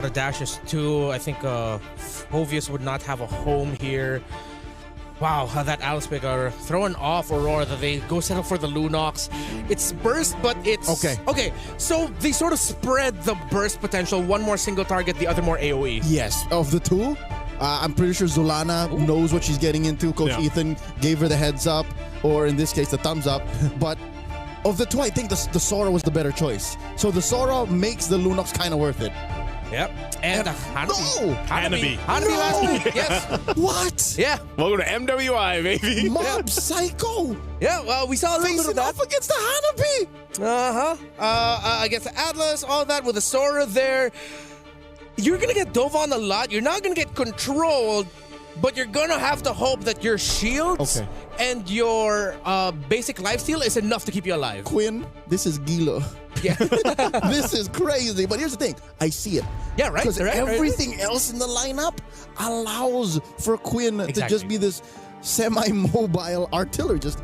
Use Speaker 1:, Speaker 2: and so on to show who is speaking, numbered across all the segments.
Speaker 1: The dashes too. I think Hovius would not have a home here. Wow, how that Alice pick are throwing off Aurora that they go settle for the Lunox. It's burst, but it's... Okay, so they sort of spread the burst potential. One more single target, the other more AoE.
Speaker 2: Yes, of the two, I'm pretty sure Zulana knows what she's getting into. Coach Ethan gave her the heads up, or in this case, the thumbs up. But of the two, I think the Sora was the better choice. So the Sora makes the Lunox kind of worth it.
Speaker 1: Yep. And Hanabi.
Speaker 3: Hanabi.
Speaker 1: Hanabi last week, yes.
Speaker 2: What?
Speaker 1: Yeah.
Speaker 3: Welcome to MWI, baby.
Speaker 2: Mob Psycho.
Speaker 1: Yeah, well, we saw a little bit of that.
Speaker 2: Off against the Hanabi.
Speaker 1: Against the Atlas, all that with the Sora there. You're going to get dove on a lot. You're not going to get controlled, but you're going to have to hope that your shields and your basic lifesteal is enough to keep you alive.
Speaker 2: Quinn, this is Gila.
Speaker 1: Yeah.
Speaker 2: This is crazy. But here's the thing. I see it.
Speaker 1: Yeah, right.
Speaker 2: Because everything else in the lineup allows for Quinn to just be this semi-mobile artillery. Just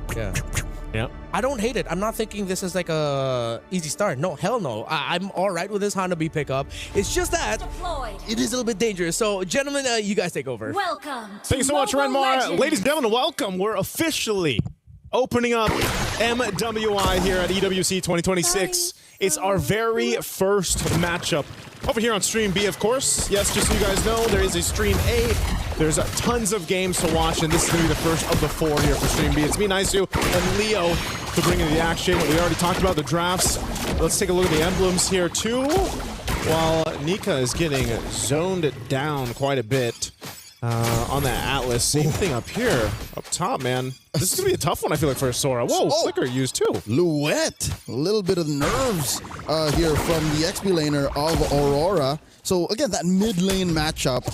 Speaker 3: Yeah.
Speaker 1: I don't hate it. I'm not thinking this is like a easy start. No, hell no. I'm all right with this Hanabi pickup. It's just that it is a little bit dangerous. So, gentlemen, you guys take over.
Speaker 4: Welcome.
Speaker 3: Thank you so much, Renmar. Ladies and gentlemen, welcome. We're officially opening up MWI here at EWC 2026. It's our very first matchup over here on Stream B, of course. Yes, just so you guys know, there is a Stream A. There's tons of games to watch, and this is going to be the first of the 4 here for Stream B. It's me, Naisu, and Leo to bring in the action. We already talked about the drafts. Let's take a look at the emblems here, too. While Nika is getting zoned down quite a bit on that Atlas. Same thing up here, up top, man. This is going to be a tough one, I feel like, for Sora. Whoa, Flicker used, too.
Speaker 2: Luet. A little bit of nerves here from the XP laner of Aurora. So, again, that mid lane matchup.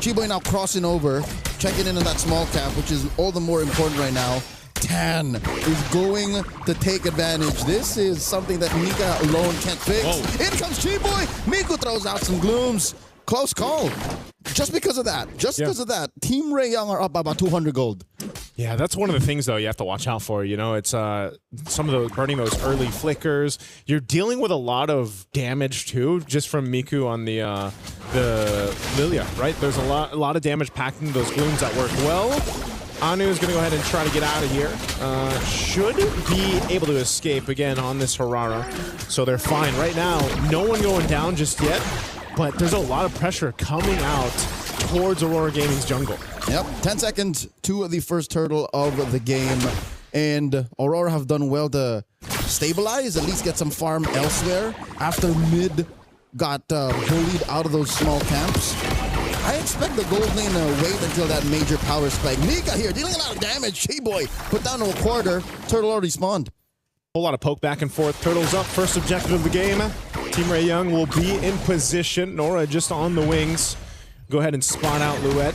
Speaker 2: Chiboy now crossing over, checking in on that small cap, which is all the more important right now. Tan is going to take advantage. This is something that Nika alone can't fix. In comes Chiboy. Miku throws out some glooms. Close call. Just because of that. Because of that. Team Ray Young are up by about 200 gold.
Speaker 3: Yeah, that's one of the things, though, you have to watch out for. You know, it's some of those burning those early flickers. You're dealing with a lot of damage, too, just from Miku on the Lilia, right? There's a lot of damage packed into those glooms that work well. Anu is going to go ahead and try to get out of here. Should be able to escape again on this Harara. So they're fine. Right now, no one going down just yet, but there's a lot of pressure coming out towards Aurora Gaming's jungle.
Speaker 2: Yep, 10 seconds to the first turtle of the game. And Aurora have done well to stabilize, at least get some farm elsewhere after mid got bullied out of those small camps. I expect the gold lane to wait until that major power spike. Nika here dealing a lot of damage. Hey-boy put down to a quarter. Turtle already spawned.
Speaker 3: Whole lot of poke back and forth. Turtles up. First objective of the game. Team Ray Young will be in position. Nora just on the wings. Go ahead and spawn out Luet.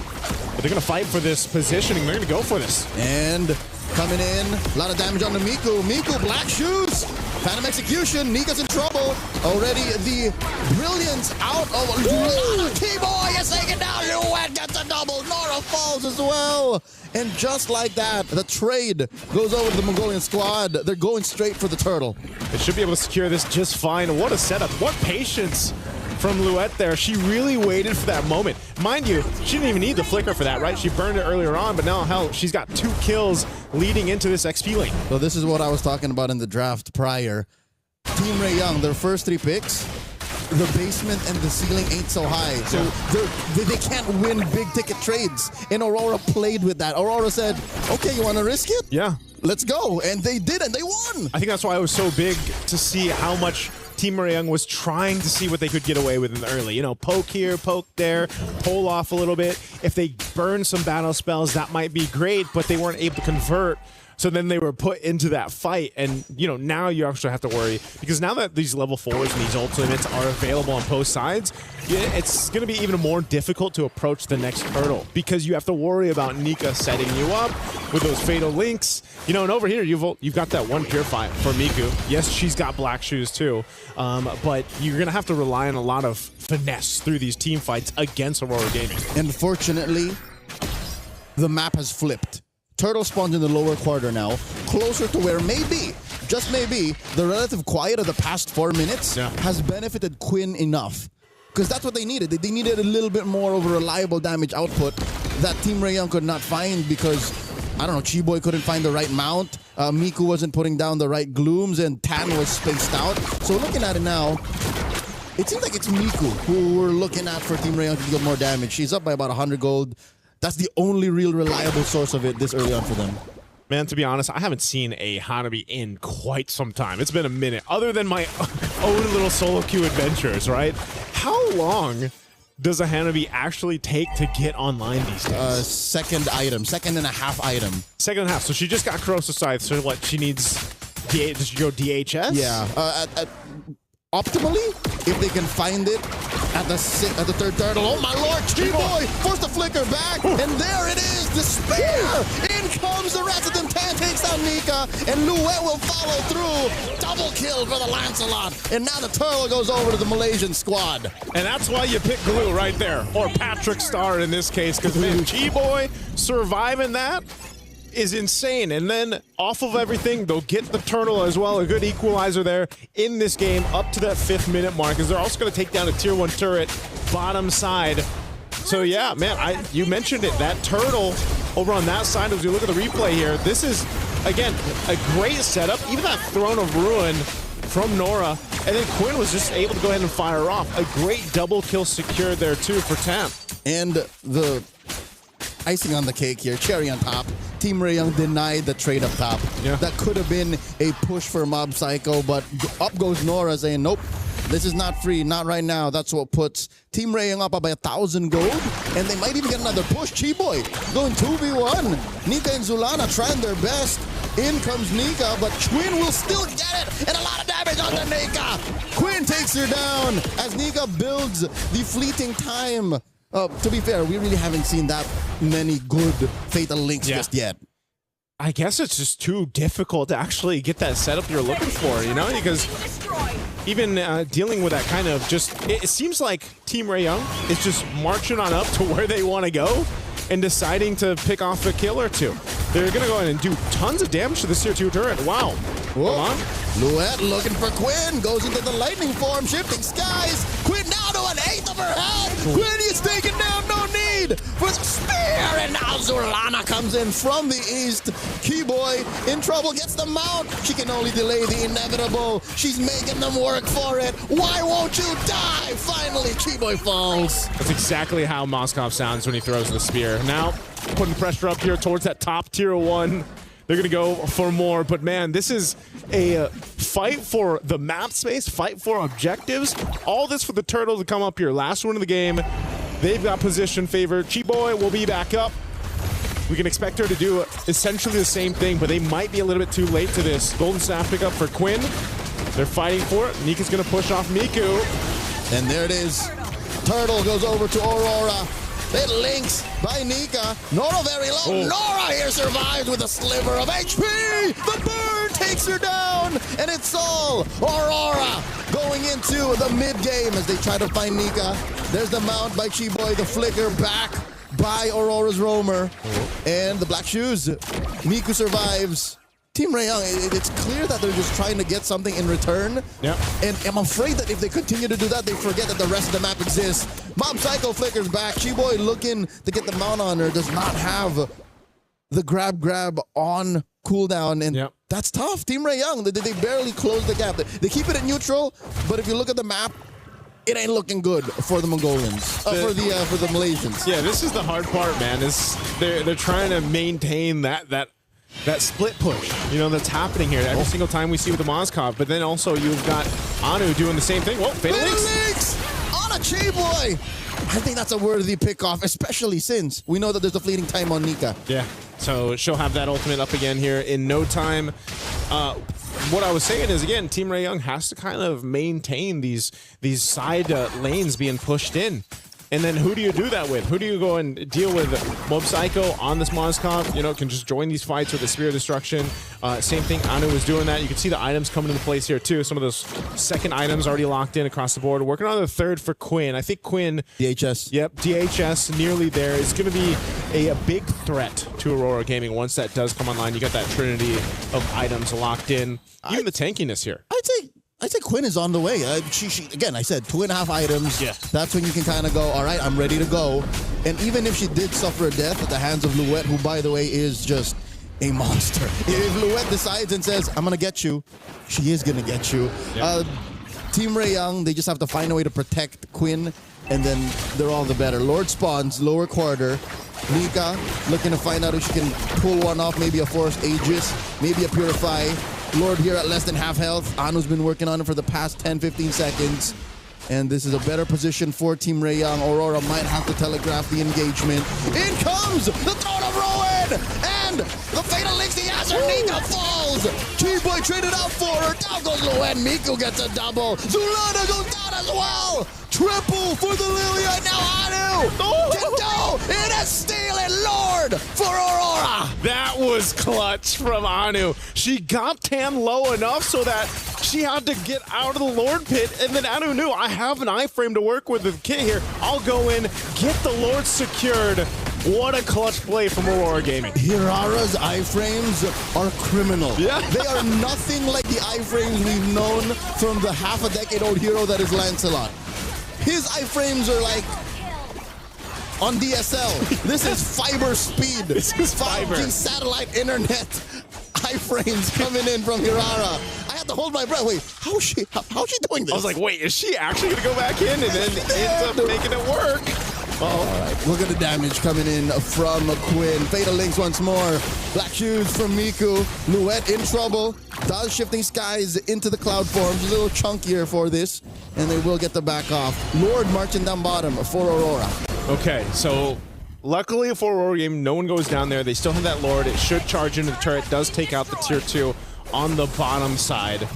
Speaker 3: But they're going to fight for this positioning. They're going to go for this.
Speaker 2: And coming in, a lot of damage on the Miku. Miku, black shoes. Phantom execution. Nika's in trouble. Already the brilliance out of T-Boy is taken down. Luet gets a double. Nora falls as well. And just like that, the trade goes over to the Mongolian squad. They're going straight for the turtle.
Speaker 3: They should be able to secure this just fine. What a setup. What patience from Luet there. She really waited for that moment. Mind you, she didn't even need the flicker for that, right? She burned it earlier on, but now, hell, she's got 2 kills leading into this XP lane.
Speaker 2: So this is what I was talking about in the draft prior. Team Ray Young, their first 3 picks, the basement and the ceiling ain't so high. So they can't win big ticket trades. And Aurora played with that. Aurora said, okay, you want to risk it?
Speaker 3: Yeah.
Speaker 2: Let's go. And they did, and they won.
Speaker 3: I think that's why it was so big to see how much Team Ray Young was trying to see what they could get away with in the early. You know, poke here, poke there, pull off a little bit. If they burn some battle spells, that might be great, but they weren't able to convert. So then they were put into that fight, and you know, now you actually have to worry, because now that these level 4s and these ultimates are available on both sides, it's going to be even more difficult to approach the next hurdle, because you have to worry about Nika setting you up with those fatal links. You know, and over here you've got that one purify for Miku. Yes, she's got black shoes too, but you're going to have to rely on a lot of finesse through these team fights against Aurora Gaming.
Speaker 2: Unfortunately, the map has flipped. Turtle spawns in the lower quarter now, closer to where maybe, just maybe, the relative quiet of the past 4 minutes has benefited Quinn enough because that's what they needed. They needed a little bit more of a reliable damage output that Team Rayong could not find because, I don't know, Chiboy couldn't find the right mount, Miku wasn't putting down the right glooms, and Tan was spaced out. So looking at it now, it seems like it's Miku who we're looking at for Team Rayong to get more damage. She's up by about 100 gold. That's the only real reliable source of it this early on for them.
Speaker 3: Man, to be honest, I haven't seen a Hanabi in quite some time. It's been a minute, other than my own little solo queue adventures, right? How long does a Hanabi actually take to get online these days?
Speaker 2: Second and a half item.
Speaker 3: Second and a half. So she just got Corrosive Scythe, so what, she needs... Does she go DHS?
Speaker 2: Yeah. Optimally, if they can find it at the third turtle. Oh my lord, Chiboy forced the flicker back, and there it is, despair! In comes the rest of them. Tan takes down Nika, and Luet will follow through. Double kill for the Lancelot, and now the turtle goes over to the Malaysian squad.
Speaker 3: And that's why you pick Glue right there, or Patrick Star in this case, because man, Chiboy surviving that is insane. And then off of everything, they'll get the turtle as well. A good equalizer there in this game up to that 5th minute mark, as they're also going to take down a tier 1 turret bottom side. So yeah, man, you mentioned it. That turtle over on that side, as we look at the replay here, this is, again, a great setup. Even that Throne of Ruin from Nora. And then Quinn was just able to go ahead and fire off. A great double kill secured there too for Tam.
Speaker 2: And the icing on the cake here, cherry on top, Team Rayong denied the trade up top.
Speaker 3: Yeah.
Speaker 2: That could have been a push for Mob Psycho, but up goes Nora saying, nope, this is not free, not right now. That's what puts Team Rayong up by 1,000 gold, and they might even get another push. Chiboy going 2v1. Nika and Zulana trying their best. In comes Nika, but Quinn will still get it, and a lot of damage on the Nika. Quinn takes her down as Nika builds the fleeting time. To be fair, we really haven't seen that many good Fatal Links just yet.
Speaker 3: I guess it's just too difficult to actually get that setup you're looking for, you know? Because even dealing with that kind of just... It seems like Team Rayong is just marching on up to where they want to go and deciding to pick off a kill or two. They're going to go in and do tons of damage to this tier 2 turret. Wow. Hold on.
Speaker 2: Luet looking for Quinn. Goes into the lightning form. Shifting skies. Quinn now to an 1/8 of her health. Quinn is taken down. No need for the spear. And now Zulana comes in from the east. Keyboy in trouble. Gets the mount. She can only delay the inevitable. She's making them work for it. Why won't you die? Finally, Keyboy falls.
Speaker 3: That's exactly how Moskov sounds when he throws the spear. Now, putting pressure up here towards that top tier 1. They're going to go for more, but man, this is a fight for the map space, fight for objectives. All this for the turtle to come up here. Last one of the game. They've got position favor. Chiboy will be back up. We can expect her to do essentially the same thing, but they might be a little bit too late to this. Golden Staff pickup for Quinn. They're fighting for it. Nika's going to push off Miku.
Speaker 2: And there it is. Turtle goes over to Aurora. It links by Nika. Nora very low.
Speaker 3: Oh.
Speaker 2: Nora here survives with a sliver of HP. The burn takes her down. And it's all Aurora going into the mid game as they try to find Nika. There's the mount by Chiboy. The flicker back by Aurora's roamer. And the black shoes. Miku survives. Team Rayong, it's clear that they're just trying to get something in return.
Speaker 3: Yep.
Speaker 2: And I'm afraid that if they continue to do that, they forget that the rest of the map exists. Mob Psycho flickers back. Chiboy looking to get the mount on her. Does not have the grab on cooldown. And that's tough. Team Rayong, they barely close the gap. They keep it at neutral, but if you look at the map, it ain't looking good for the Mongolians, for the Malaysians.
Speaker 3: Yeah, this is the hard part, man. Is they're trying to maintain that split push, you know, that's happening here every single time we see with the Moskov. But then also you've got Anu doing the same thing. Whoa, Fatal Links
Speaker 2: on a Chiboy. I think that's a worthy pick-off, especially since we know that there's a fleeting time on Nika.
Speaker 3: Yeah, so she'll have that ultimate up again here in no time. What I was saying is, again, Team Rayong has to kind of maintain these side lanes being pushed in. And then who do you do that with? Who do you go and deal with? Mob Psycho on this Moskov, you know, can just join these fights with the Spear of Destruction. Same thing, Anu was doing that. You can see the items coming into place here too. Some of those second items already locked in across the board. Working on the third for Quinn. I think Quinn...
Speaker 2: DHS.
Speaker 3: Yep, DHS nearly there. It's going to be a big threat to Aurora Gaming once that does come online. You got that trinity of items locked in. Even the tankiness here.
Speaker 2: I'd say I think Quinn is on the way. Again, I said 2.5 items.
Speaker 3: Yeah.
Speaker 2: That's when you can kind of go, all right, I'm ready to go. And even if she did suffer a death at the hands of Luet, who, by the way, is just a monster. If Luet decides and says, I'm going to get you, she is going to get you.
Speaker 3: Yeah.
Speaker 2: Team Ray Young, they just have to find a way to protect Quinn, and then they're all the better. Lord spawns, lower quarter. Nika looking to find out if she can pull one off, maybe a Force Aegis, maybe a Purify. Lord here at less than half health. Anu's been working on it for the past 10-15 seconds. And this is a better position for Team Ray Young. Aurora might have to telegraph the engagement. In comes the Throne of Ruin! And the Fatal Links, the answer, Nika falls! T-Boy traded out for her. Down goes Luen. Miku gets a double. Zulana goes down as well! Triple for the Lilia. Now Anu can do it is stealing Lord for Aurora.
Speaker 3: That was clutch from Anu. She got Tan low enough so that she had to get out of the Lord pit, and then Anu knew, I have an iframe to work with the kit here. I'll go in, get the Lord secured. What a clutch play from Aurora Gaming.
Speaker 2: Hirara's iframes are criminal.
Speaker 3: Yeah.
Speaker 2: They are nothing like the iframes we've known from the half-a-decade-old hero that is Lancelot. His iframes are like on DSL. This is fiber speed.
Speaker 3: This is fiber.
Speaker 2: 5G satellite internet iframes coming in from Hirara. I had to hold my breath. Wait, how's she doing this?
Speaker 3: I was like, wait, is she actually going to go back in? And then ends up making it work.
Speaker 2: All right, look at the damage coming in from Quinn. Fatal Links once more. Black Shoes from Miku. Luet in trouble. Does Shifting Skies into the cloud form. She's a little chunkier for this, and they will get the back off. Lord marching down bottom for Aurora.
Speaker 3: Okay, so luckily for Aurora Game, no one goes down there. They still have that Lord. It should charge into the turret. Does take out the tier 2 on the bottom side.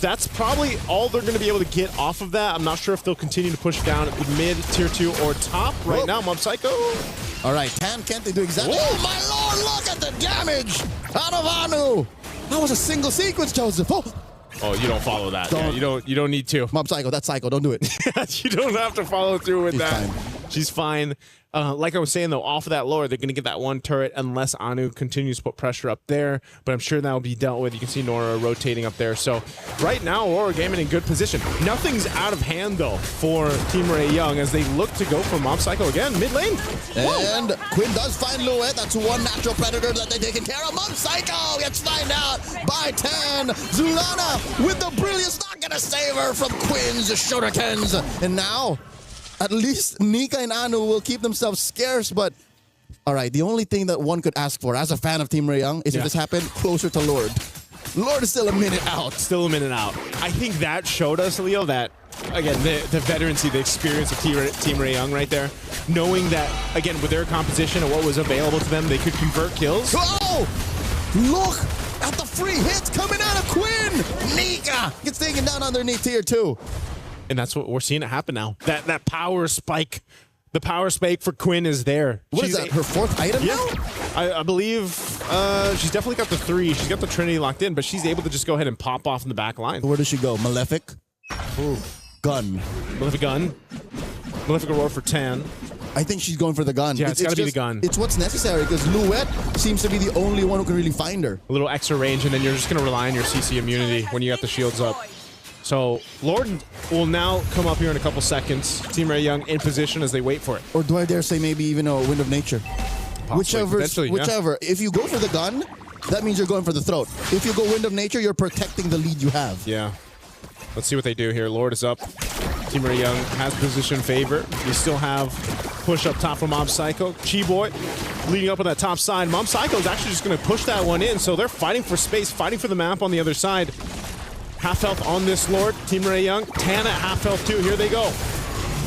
Speaker 3: That's probably all they're going to be able to get off of that. I'm not sure if they'll continue to push down at the mid, tier 2, or top. Right now, Mob Psycho.
Speaker 2: All right, Tan, can't they do exactly?
Speaker 3: Whoa.
Speaker 2: Oh, my Lord, look at the damage out of Anu. That was a single sequence, Joseph.
Speaker 3: Oh, you don't follow that. Yeah, you don't need to.
Speaker 2: Mob Psycho, that's Psycho. Don't do it.
Speaker 3: You don't have to follow through with
Speaker 2: She's
Speaker 3: that.
Speaker 2: fine.
Speaker 3: She's fine. Like I was saying, though, off of that Lord, they're going to get that one turret unless Anu continues to put pressure up there. But I'm sure that will be dealt with. You can see Nora rotating up there. So right now, Aurora Gaming in good position. Nothing's out of hand, though, for Team Ray Young as they look to go for Mob Psycho again, mid lane.
Speaker 2: And Quinn does find Luet. That's one natural predator that they're taking care of. Mob Psycho gets found out by Tan. Zulana with the brilliance, not going to save her from Quinn's shurikens. And now, at least Nika and Anu will keep themselves scarce, but all right, the only thing that one could ask for as a fan of Team Ray Young is if this happened closer to Lord. Lord is still a minute out.
Speaker 3: Still a minute out. I think that showed us, Leo, that, again, the veterancy, the experience of Team Ray Young right there, knowing that, again, with their composition and what was available to them, they could convert kills.
Speaker 2: Oh! Look at the free hits coming out of Quinn! Nika gets taken down underneath tier 2.
Speaker 3: And that's what we're seeing it happen now. That power spike, the power spike for Quinn is there.
Speaker 2: What is that, her 4th item now?
Speaker 3: I believe she's definitely got the 3. She's got the Trinity locked in, but she's able to just go ahead and pop off in the back line.
Speaker 2: Where does she go? Malefic? Ooh. Gun.
Speaker 3: Malefic gun. Malefic Aurora for 10.
Speaker 2: I think she's going for the gun.
Speaker 3: Yeah, it's got to be the gun.
Speaker 2: It's what's necessary because Luet seems to be the only one who can really find her.
Speaker 3: A little extra range, and then you're just going to rely on your CC immunity when you got the shields up. So Lord will now come up here in a couple seconds. Team Ray Young in position as they wait for it.
Speaker 2: Or do I dare say maybe even a Wind of Nature?
Speaker 3: Possibly,
Speaker 2: whichever. Yeah. If you go for the gun, that means you're going for the throat. If you go Wind of Nature, you're protecting the lead you have.
Speaker 3: Yeah. Let's see what they do here. Lord is up. Team Ray Young has position favor. We still have push up top from Mob Psycho. Chi-Boy leading up on that top side. Mob Psycho is actually just going to push that one in. So they're fighting for space, fighting for the map on the other side. Half health on this Lord. Team Ray Young. Tan at half health too. Here they go.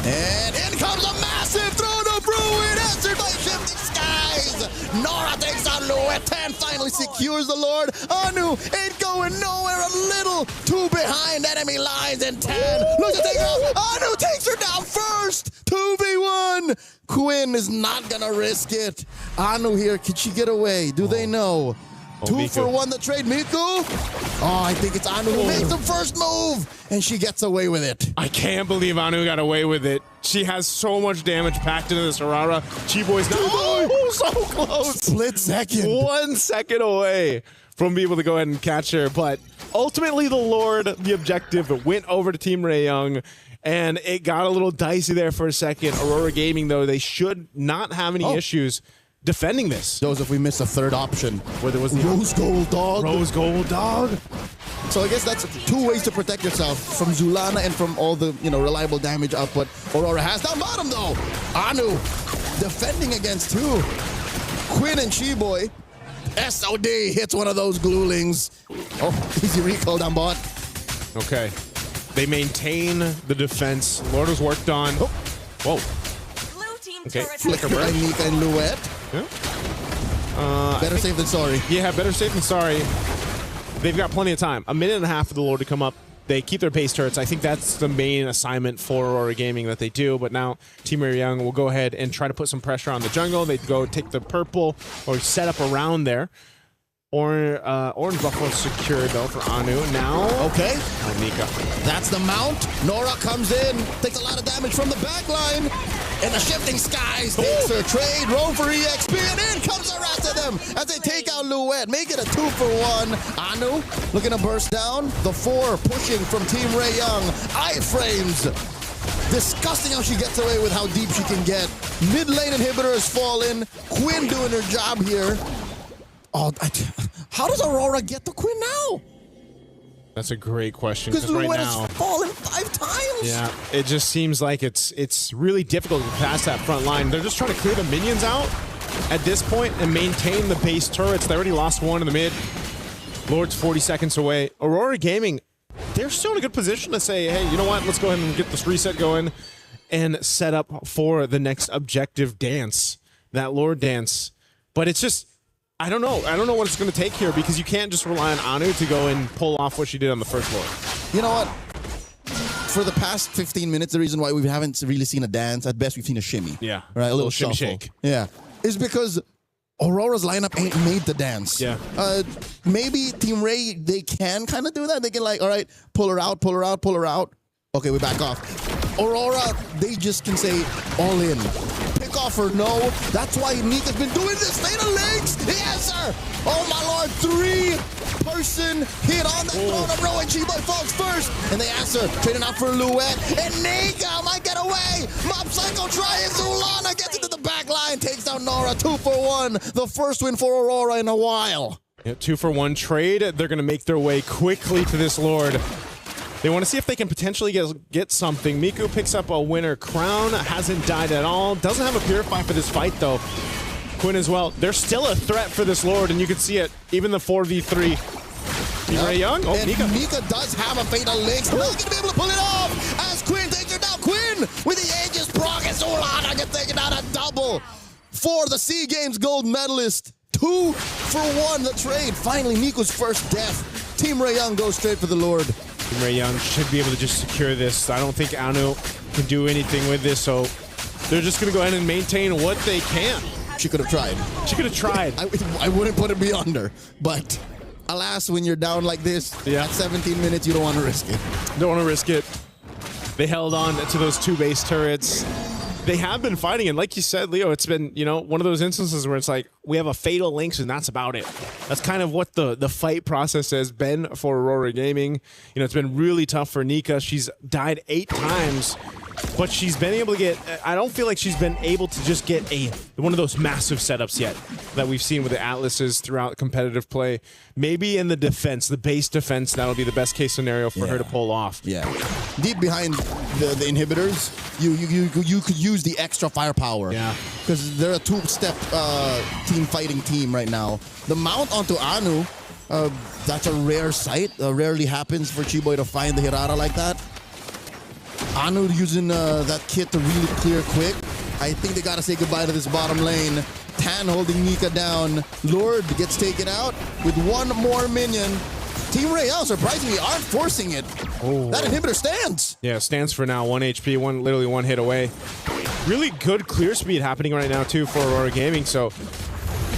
Speaker 2: And in comes a massive Throne of Ruin, answered by Shifting Skies. Nora takes on Luet. Tan finally secures the Lord. Anu ain't going nowhere. A little too behind enemy lines. And Tan looks to take her out. Anu takes her down first. 2v1. Quinn is not going to risk it. Anu here. Can she get away? Do they know? 2
Speaker 3: Miku.
Speaker 2: for 1 the trade. Miku? Oh, I think it's Anu who makes the first move. And she gets away with it.
Speaker 3: I can't believe Anu got away with it. She has so much damage packed into this Aurora. Chi-Boy's now so close.
Speaker 2: Split second.
Speaker 3: 1 second away from being able to go ahead and catch her. But ultimately the Lord, the objective, went over to Team Ray Young, and it got a little dicey there for a second. Aurora Gaming, though, they should not have any issues defending this.
Speaker 2: Those if we miss a third option.
Speaker 3: Where there was the
Speaker 2: Rose Gold Dog.
Speaker 3: Rose Gold Dog.
Speaker 2: So I guess that's two ways to protect yourself from Zulana and from all the reliable damage output Aurora has. Down bottom though, Anu defending against two. Quinn and Chiboy. SOD hits one of those gluelings. Oh, easy recall down bot.
Speaker 3: Okay. They maintain the defense. Lord was worked on. Oh. Whoa. Okay.
Speaker 2: Flicker by Nika and Luette.
Speaker 3: Yeah.
Speaker 2: Better safe than sorry.
Speaker 3: Yeah, better safe than sorry. They've got plenty of time. A minute and a half for the Lord to come up. They keep their base turrets. I think that's the main assignment for Aurora Gaming that they do. But now Team Ray Young will go ahead and try to put some pressure on the jungle. They go take the purple or set up around there. Orange Buffalo secured though for Anu. Now,
Speaker 2: okay.
Speaker 3: Nika.
Speaker 2: That's the mount. Nora comes in, takes a lot of damage from the back line. And the shifting skies takes her trade. Roam for EXP, and in comes the rest of them as they take out Luette. Make it a 2-for-1. Anu looking to burst down. The 4 pushing from Team Ray Young. Iframes. Disgusting how she gets away with how deep she can get. Mid lane inhibitor has fallen. Quinn doing her job here. Oh, how does Aurora get to Quinn now?
Speaker 3: That's a great question.
Speaker 2: Because
Speaker 3: right
Speaker 2: Luette
Speaker 3: now,
Speaker 2: has fallen 5 times.
Speaker 3: Yeah, it just seems like it's really difficult to pass that front line. They're just trying to clear the minions out at this point and maintain the base turrets. They already lost one in the mid. Lord's 40 seconds away. Aurora Gaming, they're still in a good position to say, hey, you know what? Let's go ahead and get this reset going and set up for the next objective dance, that Lord dance. But it's just, I don't know. I don't know what it's going to take here because you can't just rely on Anu to go and pull off what she did on the first Lord.
Speaker 2: You know what? For the past 15 minutes, the reason why we haven't really seen a dance, at best we've seen a shimmy.
Speaker 3: Yeah.
Speaker 2: Right? A little
Speaker 3: shimmy
Speaker 2: shuffle.
Speaker 3: shake.
Speaker 2: Yeah. Is because Aurora's lineup ain't made the dance.
Speaker 3: Yeah.
Speaker 2: Maybe Team Ray, they can kind of do that. They can all right, pull her out, pull her out, pull her out. Okay, we back off. Aurora, they just can say all in. Pick off or no. That's why Nika's been doing this. Fatal links. The answer. Oh my lord, 3-person hit on the throne of Ro, and Chiboy falls first. And they answer, trading out for Luette. And Nika might get away. Mob Psycho trying. Zulana gets into the back line, takes down Nora. 2-for-1. The first win for Aurora in a while.
Speaker 3: Yeah, 2-for-1 trade. They're going to make their way quickly to this Lord. They want to see if they can potentially get something. Miku picks up a winner crown. Hasn't died at all. Doesn't have a Purify for this fight, though. Quinn as well. They're still a threat for this Lord, and you can see it. Even the 4v3. Team Ray Young. Oh,
Speaker 2: and
Speaker 3: Nika
Speaker 2: does have a fatal link. Not going to be able to pull it off as Quinn takes her down. Quinn with the Aegis proc, and Solana gets taken out a double for the SEA Games gold medalist. 2-for-1 the trade. Finally, Miku's first death. Team Ray Young goes straight for the Lord.
Speaker 3: Ray Young should be able to just secure this. I don't think Anu can do anything with this, so they're just going to go ahead and maintain what they can.
Speaker 2: She could have tried.
Speaker 3: She could have tried.
Speaker 2: I wouldn't put it beyond her, but alas, when you're down like this, at 17 minutes, you don't want to risk it.
Speaker 3: Don't want to risk it. They held on to those 2 base turrets. They have been fighting, and like you said, Leo, it's been, one of those instances where it's like, we have a fatal links, and that's about it. That's kind of what the fight process has been for Aurora Gaming. It's been really tough for Nika. She's died 8 times, but she's been able to get, I don't feel like she's been able to just get one of those massive setups yet that we've seen with the Atlases throughout competitive play. Maybe in the defense, the base defense, that'll be the best case scenario for her to pull off.
Speaker 2: Yeah. Deep behind the inhibitors, you could use the extra firepower.
Speaker 3: Yeah.
Speaker 2: Because they're a 2-step team fighting team right now. The mount onto Anu, that's a rare sight. Rarely happens for Chiboy to find the Hirara like that. Anu using that kit to really clear quick. I think they got to say goodbye to this bottom lane. Tan holding Nika down. Lord gets taken out with 1 more minion. Team Ray Young surprisingly aren't forcing it. Oh. That inhibitor stands.
Speaker 3: Yeah, stands for now. 1 HP, literally one hit away. Really good clear speed happening right now, too, for Aurora Gaming. So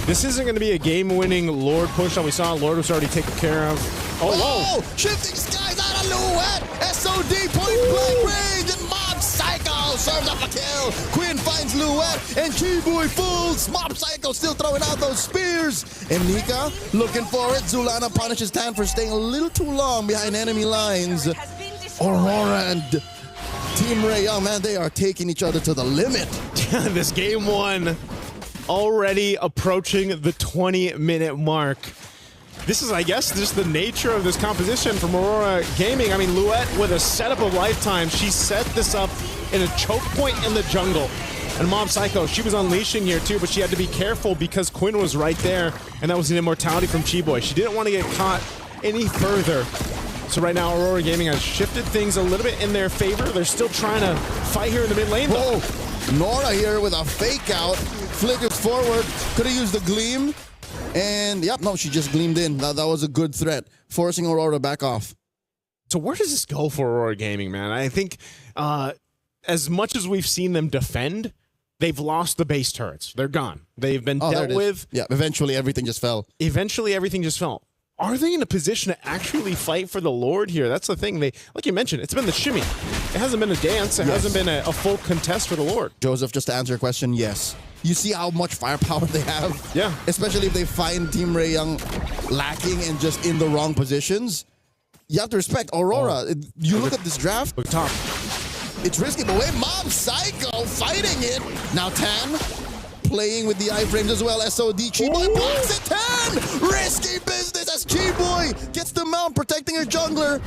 Speaker 3: this isn't going to be a game-winning Lord push that we saw. Lord was already taken care of. Oh, whoa!
Speaker 2: Shifting skies out of Luette. SOD point blank range, and Mob Psycho serves up a kill. Quinn finds Luet, and Chiboy fools. Mob Psycho still throwing out those spears. And Nika looking for it. Zulana punishes Tan for staying a little too long behind enemy lines. Aurora and Team Ray Young, man, they are taking each other to the limit.
Speaker 3: This game one already approaching the 20-minute mark. This is, I guess, just the nature of this composition from Aurora Gaming. I mean, Luet with a setup of lifetime. She set this up in a choke point in the jungle. And Mob Psycho, she was unleashing here too, but she had to be careful because Quinn was right there, and that was an immortality from Chiboy. She didn't want to get caught any further. So right now, Aurora Gaming has shifted things a little bit in their favor. They're still trying to fight here in the mid lane, though.
Speaker 2: Whoa, Nora here with a fake out. Flickers forward, could have used the gleam. And yep, no, she just gleamed in. That was a good threat, forcing Aurora back off.
Speaker 3: So where does this go for Aurora Gaming, man? I think as much as we've seen them defend, they've lost the base turrets. They're gone. They've been dealt with.
Speaker 2: Yeah, eventually everything just fell.
Speaker 3: Eventually everything just fell. Are they in a position to actually fight for the Lord here? That's the thing. They, like you mentioned, it's been the shimmy. It hasn't been a dance. It hasn't been a full contest for the Lord.
Speaker 2: Joseph, just to answer your question, yes. You see how much firepower they have?
Speaker 3: Yeah.
Speaker 2: Especially if they find Team Ray Young lacking and just in the wrong positions. You have to respect Aurora. You look at this draft.
Speaker 3: Look top.
Speaker 2: It's risky, but wait, Mob Psycho fighting it. Now Tan playing with the iframes as well. SOD, Chiboy blocks it. Tan! Risky business as Chiboy gets the mount, protecting her jungler.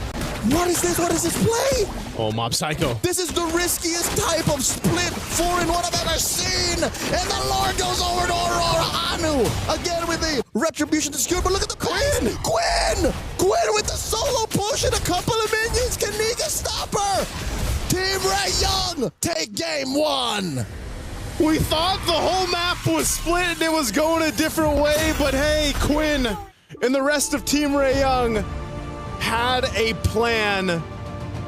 Speaker 2: What is this? What is this play?
Speaker 3: Oh, Mob Psycho.
Speaker 2: This is the riskiest type of split 4-in-1 I've ever seen. And the Lord goes over to Aurora. Anu again with the retribution to skewer, but look at the Quinn! Quinn with the solo push and a couple of minions. Can Nika stop her? Team Ray Young take game one.
Speaker 3: We thought the whole map was split and it was going a different way, but hey, Quinn and the rest of Team Ray Young had a plan,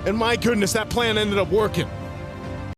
Speaker 3: and my goodness, that plan ended up working.